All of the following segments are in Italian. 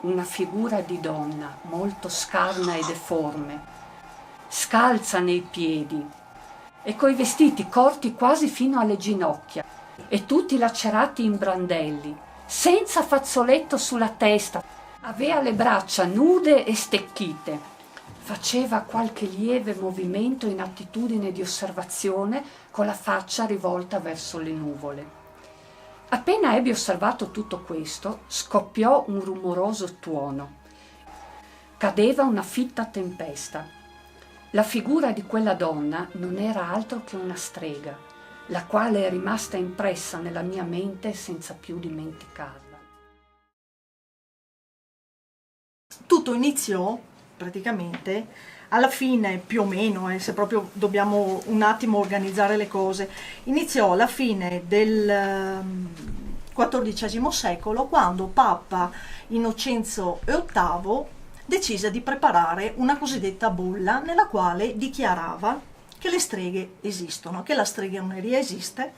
una figura di donna molto scarna e deforme, scalza nei piedi e coi vestiti corti quasi fino alle ginocchia e tutti lacerati in brandelli, senza fazzoletto sulla testa, aveva le braccia nude e stecchite, faceva qualche lieve movimento in attitudine di osservazione con la faccia rivolta verso le nuvole. Appena ebbe osservato tutto questo, scoppiò un rumoroso tuono. Cadeva una fitta tempesta. La figura di quella donna non era altro che una strega, la quale è rimasta impressa nella mia mente senza più dimenticarla. Tutto iniziò praticamente alla fine, più o meno, se proprio dobbiamo un attimo organizzare le cose, iniziò alla fine del XIV secolo, quando Papa Innocenzo VIII decise di preparare una cosiddetta bulla nella quale dichiarava che le streghe esistono, che la stregheria esiste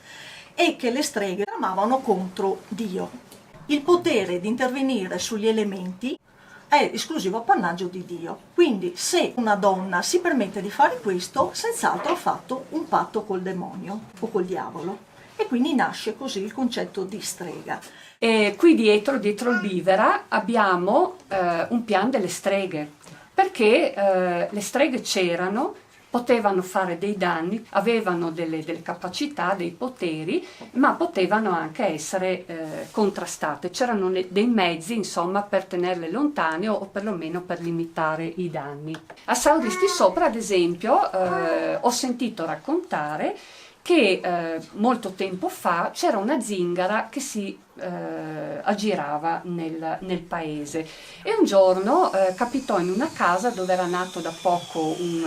e che le streghe tramavano contro Dio. Il potere di intervenire sugli elementi è esclusivo appannaggio di Dio. Quindi se una donna si permette di fare questo, senz'altro ha fatto un patto col demonio o col diavolo. E quindi nasce così il concetto di strega. E qui dietro il Bivera, abbiamo un pian delle streghe, perché le streghe c'erano, potevano fare dei danni, avevano delle capacità, dei poteri, ma potevano anche essere contrastate. C'erano dei mezzi, insomma, per tenerle lontane o perlomeno per limitare i danni. A Sauris di Sopra, ad esempio, ho sentito raccontare che molto tempo fa c'era una zingara che si aggirava nel paese e un giorno capitò in una casa dove era nato da poco un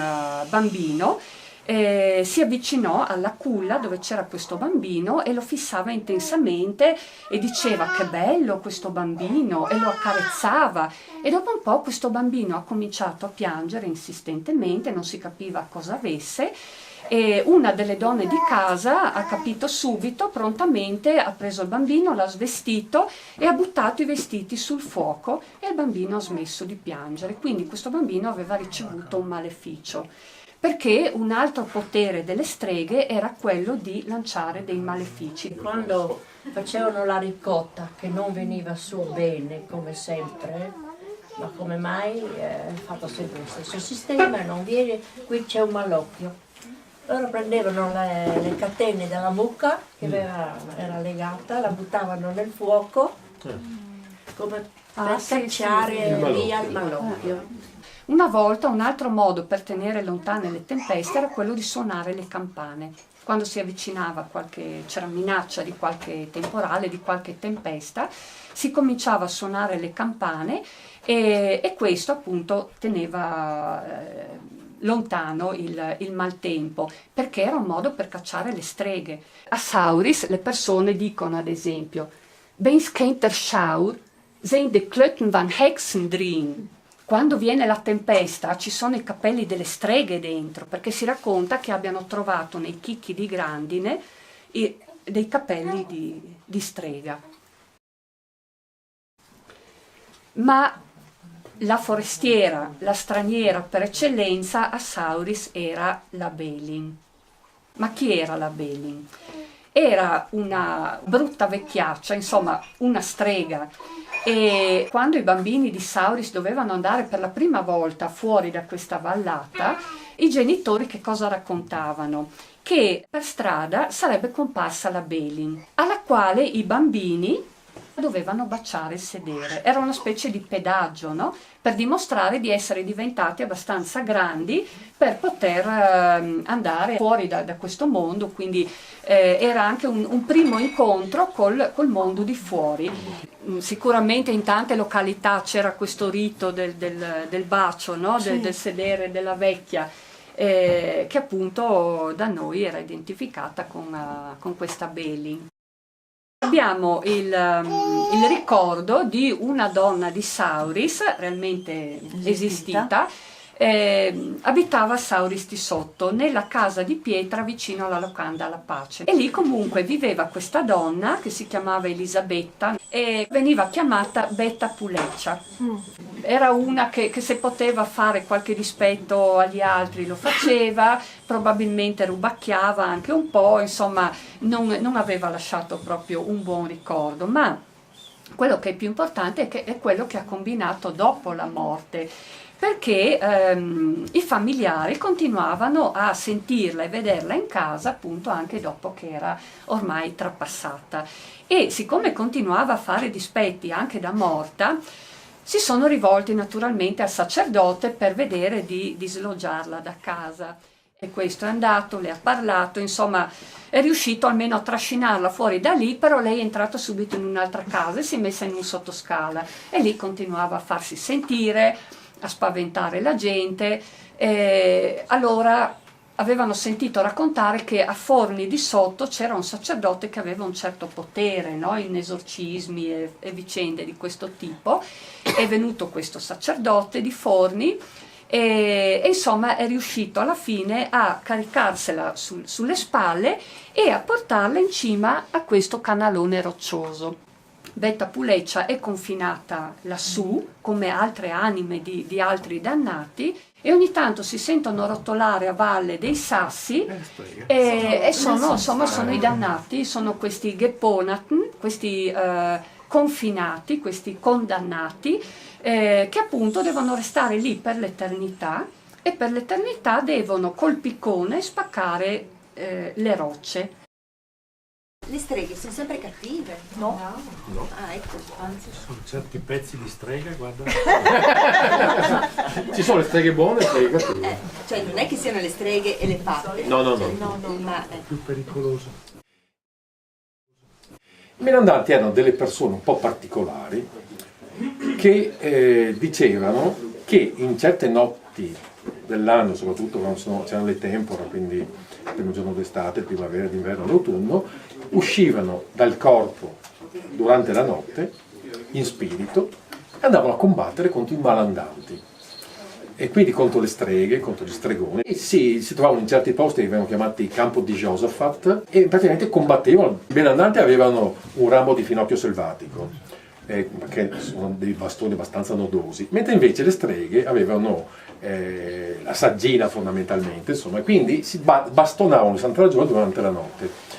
bambino, si avvicinò alla culla dove c'era questo bambino e lo fissava intensamente e diceva che bello questo bambino e lo accarezzava, e dopo un po' questo bambino ha cominciato a piangere insistentemente, non si capiva cosa avesse. E una delle donne di casa ha capito subito, prontamente ha preso il bambino, l'ha svestito e ha buttato i vestiti sul fuoco e il bambino ha smesso di piangere. Quindi questo bambino aveva ricevuto un maleficio, perché un altro potere delle streghe era quello di lanciare dei malefici. Quando facevano la ricotta, che non veniva su bene come sempre, ma come mai è fatto sempre lo stesso sistema, non viene, qui c'è un malocchio. Loro prendevano le catene della mucca che era legata, la buttavano nel fuoco come per cacciare via il malocchio. Una volta un altro modo per tenere lontane le tempeste era quello di suonare le campane. Quando si avvicinava c'era minaccia di qualche temporale, di qualche tempesta, si cominciava a suonare le campane e questo appunto teneva lontano il maltempo, perché era un modo per cacciare le streghe. A Sauris le persone dicono, ad esempio, «Wenn's kennt der Schauer, sind de Klöten van Hexen drin». Quando viene la tempesta ci sono i capelli delle streghe dentro, perché si racconta che abbiano trovato nei chicchi di grandine dei capelli di strega. Ma la forestiera, la straniera per eccellenza a Sauris era la Belin. Ma chi era la Belin? Era una brutta vecchiaccia, insomma una strega, e quando i bambini di Sauris dovevano andare per la prima volta fuori da questa vallata, i genitori che cosa raccontavano? Che per strada sarebbe comparsa la Belin, alla quale i bambini dovevano baciare il sedere. Era una specie di pedaggio, no? Per dimostrare di essere diventati abbastanza grandi per poter andare fuori da questo mondo, quindi era anche un primo incontro col mondo di fuori. Sicuramente in tante località c'era questo rito del bacio, no? Del sedere della vecchia, che appunto da noi era identificata con questa Belin. Abbiamo il ricordo di una donna di Sauris, realmente esistita, abitava a Sauristi Sotto, nella casa di pietra vicino alla locanda alla Pace, e lì comunque viveva questa donna che si chiamava Elisabetta e veniva chiamata Betta Puleccia. Era una che se poteva fare qualche dispetto agli altri lo faceva, probabilmente rubacchiava anche un po', insomma non aveva lasciato proprio un buon ricordo, ma quello che è più importante è quello che ha combinato dopo la morte, perché i familiari continuavano a sentirla e vederla in casa appunto anche dopo che era ormai trapassata, e siccome continuava a fare dispetti anche da morta, si sono rivolti naturalmente al sacerdote per vedere di sloggiarla da casa. E questo è andato, le ha parlato, insomma è riuscito almeno a trascinarla fuori da lì, però lei è entrata subito in un'altra casa e si è messa in un sottoscala e lì continuava a farsi sentire, a spaventare la gente. Allora avevano sentito raccontare che a Forni di Sotto c'era un sacerdote che aveva un certo potere, no? In esorcismi e vicende di questo tipo. È venuto questo sacerdote di Forni e insomma è riuscito alla fine a caricarsela sulle spalle e a portarla in cima a questo canalone roccioso. Betta Puleccia è confinata lassù, come altre anime di altri dannati, e ogni tanto si sentono rotolare a valle dei sassi e sono i dannati, sono questi Geponatn, questi confinati, questi condannati, che appunto devono restare lì per l'eternità, e per l'eternità devono col piccone spaccare le rocce. Le streghe sono sempre cattive? No. No. Ah, ecco. Anzi, sono certi pezzi di streghe, guarda. Ci sono le streghe buone e le streghe cattive. Cioè non è che siano le streghe e le patte. No. Ma Più pericoloso. I menandanti erano delle persone un po' particolari che dicevano che in certe notti dell'anno, soprattutto quando c'erano le tempora, quindi il primo giorno d'estate, primavera, d'inverno, d'autunno, uscivano dal corpo durante la notte in spirito e andavano a combattere contro i malandanti, e quindi contro le streghe, contro gli stregoni, e si trovavano in certi posti che venivano chiamati campo di Josaphat, e praticamente combattevano. I benandanti avevano un ramo di finocchio selvatico, perché sono dei bastoni abbastanza nodosi, mentre invece le streghe avevano la saggina fondamentalmente, insomma, e quindi si bastonavano Santa Ragione durante la notte.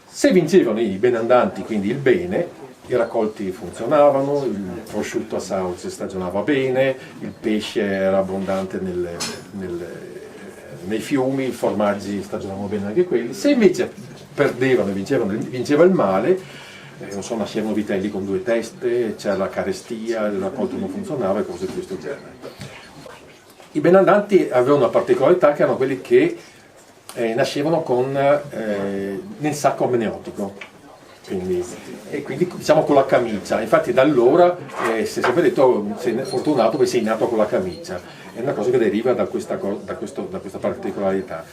Se vincevano i benandanti, quindi il bene, i raccolti funzionavano, il prosciutto a Sauro si stagionava bene, il pesce era abbondante nei fiumi, i formaggi stagionavano bene anche quelli. Se invece perdevano e vinceva il male, non so, nascevano vitelli con due teste, c'era la carestia, il raccolto non funzionava e cose di questo genere. I benandanti avevano una particolarità, che erano quelli che nascevano nel sacco amniotico, quindi diciamo con la camicia. Infatti da allora si è sempre detto sei fortunato perché sei nato con la camicia, è una cosa che deriva da questa particolarità.